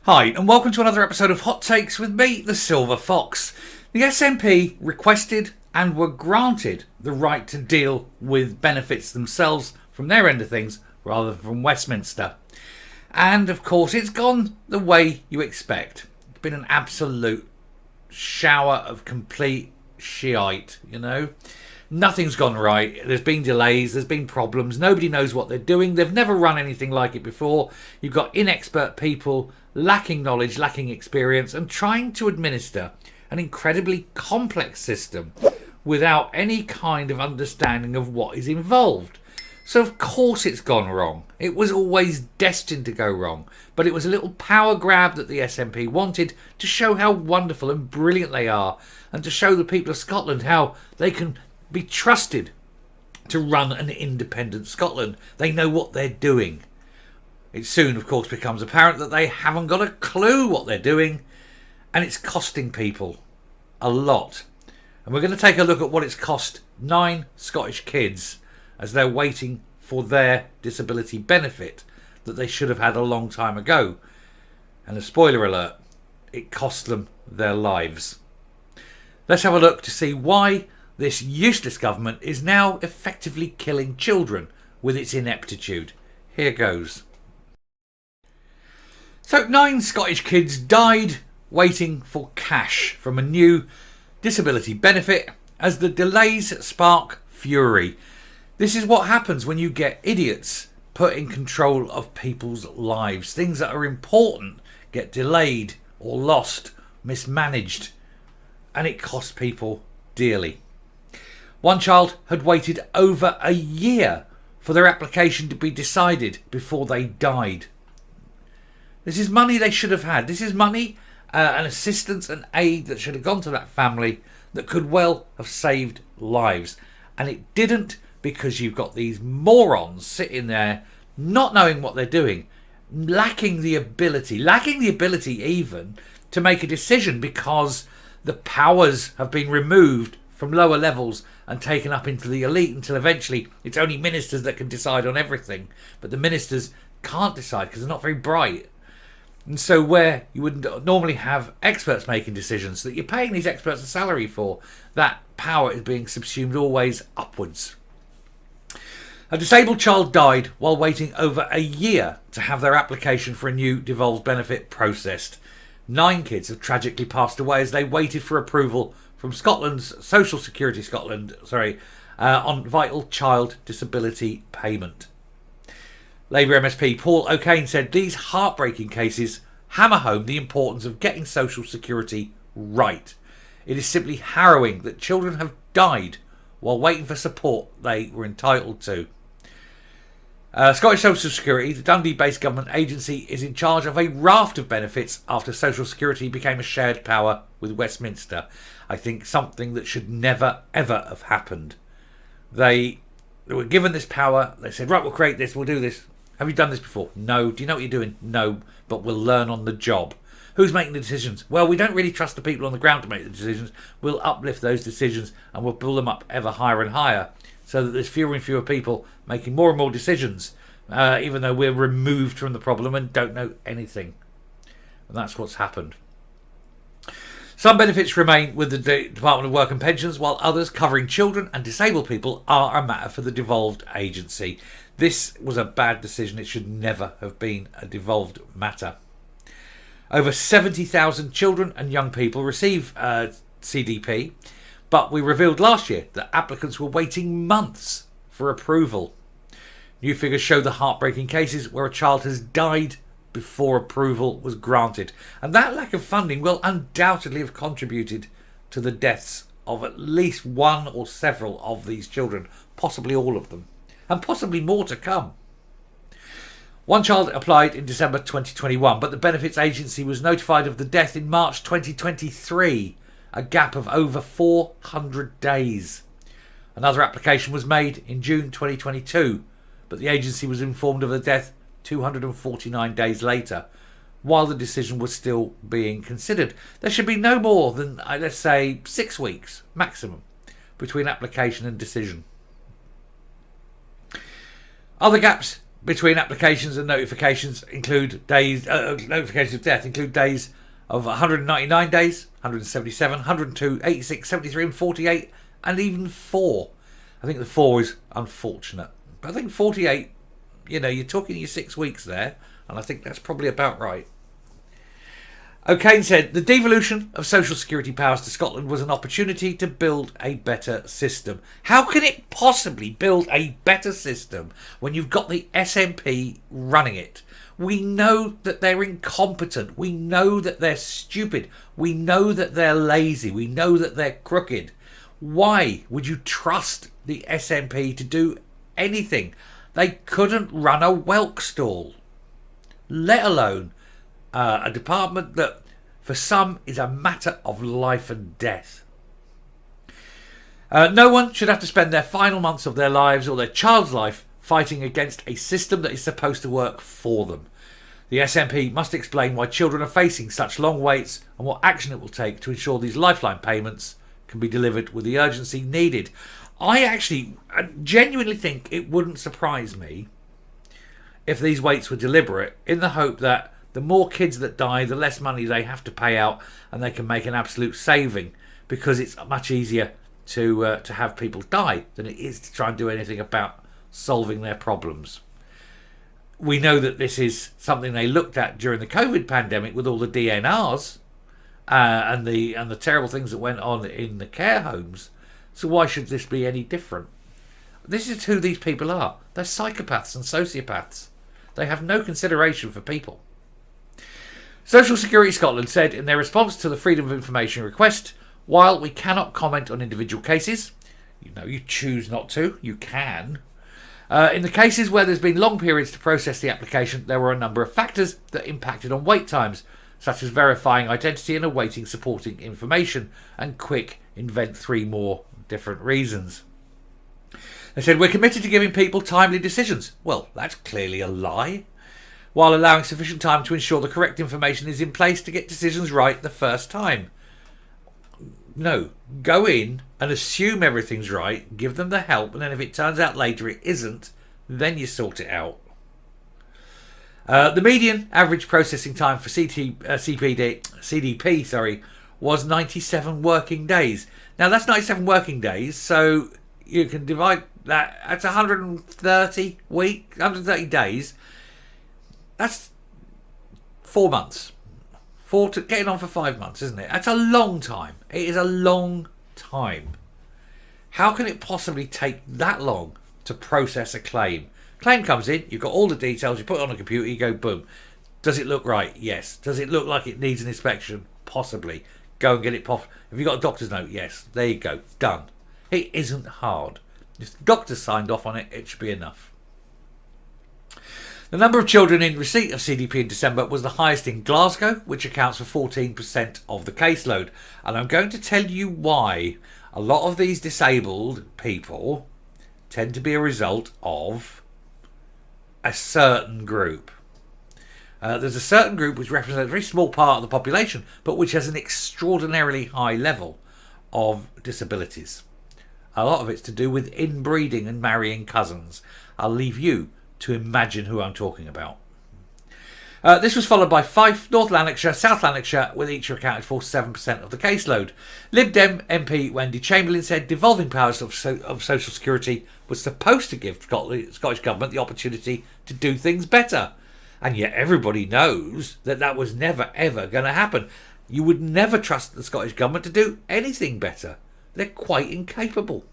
Hi, and welcome to another episode of Hot Takes with me, the Silver Fox. The SNP requested and were granted the right to deal with benefits themselves from their end of things rather than from Westminster. And of course, it's gone the way you expect. It's been an absolute shower of complete shite, Nothing's gone right. There's been delays, there's been problems. Nobody knows what they're doing. They've never run anything like it before. You've got inexpert people lacking knowledge, lacking experience, and trying to administer an incredibly complex system without any kind of understanding of what is involved. So of course it's gone wrong. It was always destined to go wrong. But it was a little power grab that the SNP wanted to show how wonderful and brilliant they are, and to show the people of Scotland how they can be trusted to run an independent Scotland. They know what they're doing. It soon, of course, becomes apparent that they haven't got a clue what they're doing, and it's costing people a lot. And we're going to take a look at what it's cost 9 Scottish kids as they're waiting for their disability benefit that they should have had a long time ago. And a spoiler alert, it cost them their lives. Let's have a look to see why this useless government is now effectively killing children with its ineptitude. Here goes. So 9 Scottish kids died waiting for cash from a new disability benefit as the delays spark fury. This is what happens when you get idiots put in control of people's lives. Things that are important get delayed or lost, mismanaged, and it costs people dearly. One child had waited over a year for their application to be decided before they died. This is money they should have had. This is money and assistance and aid that should have gone to that family that could well have saved lives. And it didn't, because you've got these morons sitting there not knowing what they're doing, lacking the ability even to make a decision, because the powers have been removed from lower levels and taken up into the elite until eventually it's only ministers that can decide on everything. But the ministers can't decide because they're not very bright. And so where you would normally have experts making decisions that you're paying these experts a salary for, that power is being subsumed always upwards. A disabled child died while waiting over a year to have their application for a new devolved benefit processed. 9 kids have tragically passed away as they waited for approval from Scotland's Social Security on vital child disability payment. Labour MSP Paul O'Kane said these heartbreaking cases hammer home the importance of getting Social Security right. It is simply harrowing that children have died while waiting for support they were entitled to. Scottish Social Security, the Dundee-based government agency, is in charge of a raft of benefits after Social Security became a shared power with Westminster. I think something that should never, ever have happened. They were given this power. They said, right, we'll create this, we'll do this. Have you done this before? No. Do you know what you're doing? No, but we'll learn on the job. Who's making the decisions? Well, we don't really trust the people on the ground to make the decisions. We'll uplift those decisions and we'll pull them up ever higher and higher, so that there's fewer and fewer people making more and more decisions, even though we're removed from the problem and don't know anything. And that's what's happened. Some benefits remain with the Department of Work and Pensions, while others covering children and disabled people are a matter for the devolved agency. This was a bad decision. It should never have been a devolved matter. Over 70,000 children and young people receive CDP, but we revealed last year that applicants were waiting months for approval. New figures show the heartbreaking cases where a child has died before approval was granted. And that lack of funding will undoubtedly have contributed to the deaths of at least one or several of these children, possibly all of them, and possibly more to come. One child applied in December 2021, but the Benefits Agency was notified of the death in March 2023, a gap of over 400 days. Another application was made in June 2022, but the agency was informed of the death 249 days later, while the decision was still being considered. There should be no more than, let's say, 6 weeks maximum between application and decision. Other gaps between applications and notifications include days. Notifications of death include days of 199 days, 177, 102, 86, 73, and 48, and even 4. I think the 4 is unfortunate, but I think 48. You're talking your 6 weeks there, and I think that's probably about right. O'Kane said the devolution of social security powers to Scotland was an opportunity to build a better system. How can it possibly build a better system when you've got the SNP running it? We know that they're incompetent. We know that they're stupid. We know that they're lazy. We know that they're crooked. Why would you trust the SNP to do anything? They couldn't run a whelk stall, let alone a department that for some is a matter of life and death. No one should have to spend their final months of their lives or their child's life fighting against a system that is supposed to work for them. The SNP must explain why children are facing such long waits and what action it will take to ensure these lifeline payments can be delivered with the urgency needed. I genuinely think it wouldn't surprise me if these waits were deliberate, in the hope that the more kids that die, the less money they have to pay out, and they can make an absolute saving, because it's much easier to have people die than it is to try and do anything about solving their problems. We know that this is something they looked at during the COVID pandemic with all the DNRs and the terrible things that went on in the care homes. So why should this be any different? This is who these people are. They're psychopaths and sociopaths. They have no consideration for people. Social Security Scotland said in their response to the Freedom of Information request, while we cannot comment on individual cases, you choose not to, you can. In the cases where there's been long periods to process the application, there were a number of factors that impacted on wait times, such as verifying identity and awaiting supporting information, and quick invent 3 more different reasons. They said, we're committed to giving people timely decisions. Well, that's clearly a lie. While allowing sufficient time to ensure the correct information is in place to get decisions right the first time. No, go in and assume everything's right, give them the help, and then if it turns out later it isn't, then you sort it out. The median average processing time for CDP was 97 working days. Now that's 97 working days, so you can divide that. That's 130 days. That's 4 months. Getting on for 5 months, isn't it? That's a long time. It is a long time. How can it possibly take that long to process a claim? Claim comes in, you've got all the details, you put it on a computer, you go boom. Does it look right? Yes. Does it look like it needs an inspection? Possibly. Go and get it Have you got a doctor's note? Yes. There you go. Done. It isn't hard. If the doctor signed off on it, it should be enough. The number of children in receipt of CDP in December was the highest in Glasgow, which accounts for 14% of the caseload. And I'm going to tell you why. A lot of these disabled people tend to be a result of a certain group. There's a certain group which represents a very small part of the population, but which has an extraordinarily high level of disabilities. A lot of it's to do with inbreeding and marrying cousins. I'll leave you to imagine who I'm talking about. This was followed by Fife, North Lanarkshire, South Lanarkshire, with each accounted for 7% of the caseload. Lib Dem MP Wendy Chamberlain said devolving powers of social security was supposed to give the Scottish Government the opportunity to do things better. And yet everybody knows that was never ever going to happen. You would never trust the Scottish Government to do anything better. They're quite incapable.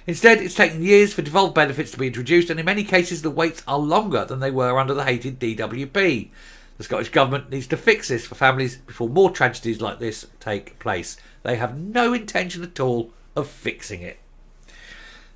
Instead, it's taken years for devolved benefits to be introduced, and in many cases the waits are longer than they were under the hated DWP. The Scottish Government needs to fix this for families before more tragedies like this take place. They have no intention at all of fixing it.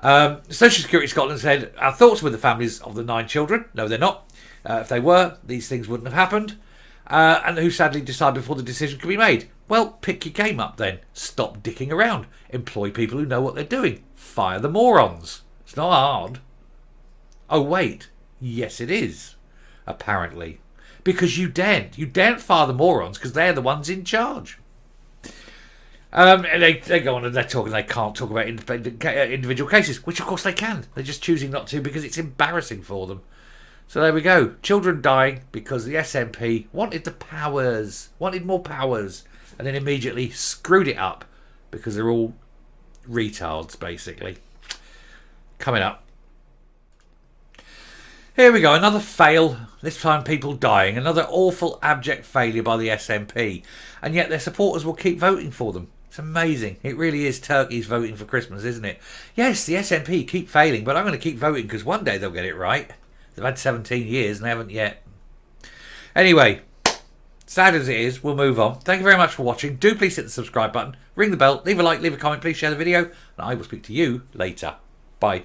Social Security Scotland said, our thoughts with the families of the 9 children. No, they're not. If they were, these things wouldn't have happened. And who sadly died before the decision could be made. Well, pick your game up then. Stop dicking around. Employ people who know what they're doing. Fire the morons. It's not hard. Oh, wait. Yes, it is. Apparently. Because you daren't fire the morons because they're the ones in charge. And they go on and they're talking. They can't talk about individual cases, which of course they can. They're just choosing not to because it's embarrassing for them. So there we go. Children dying because the SNP wanted the powers, wanted more powers, and then immediately screwed it up because they're all retards, basically. Coming up. Here we go, another fail. This time people dying. Another awful, abject failure by the SNP. And yet their supporters will keep voting for them. It's amazing. It really is turkeys voting for Christmas, isn't it? Yes, the SNP keep failing, but I'm going to keep voting because one day they'll get it right. They've had 17 years and they haven't yet. Anyway, sad as it is, we'll move on. Thank you very much for watching. Do please hit the subscribe button, ring the bell, leave a like, leave a comment, please share the video, and I will speak to you later. Bye.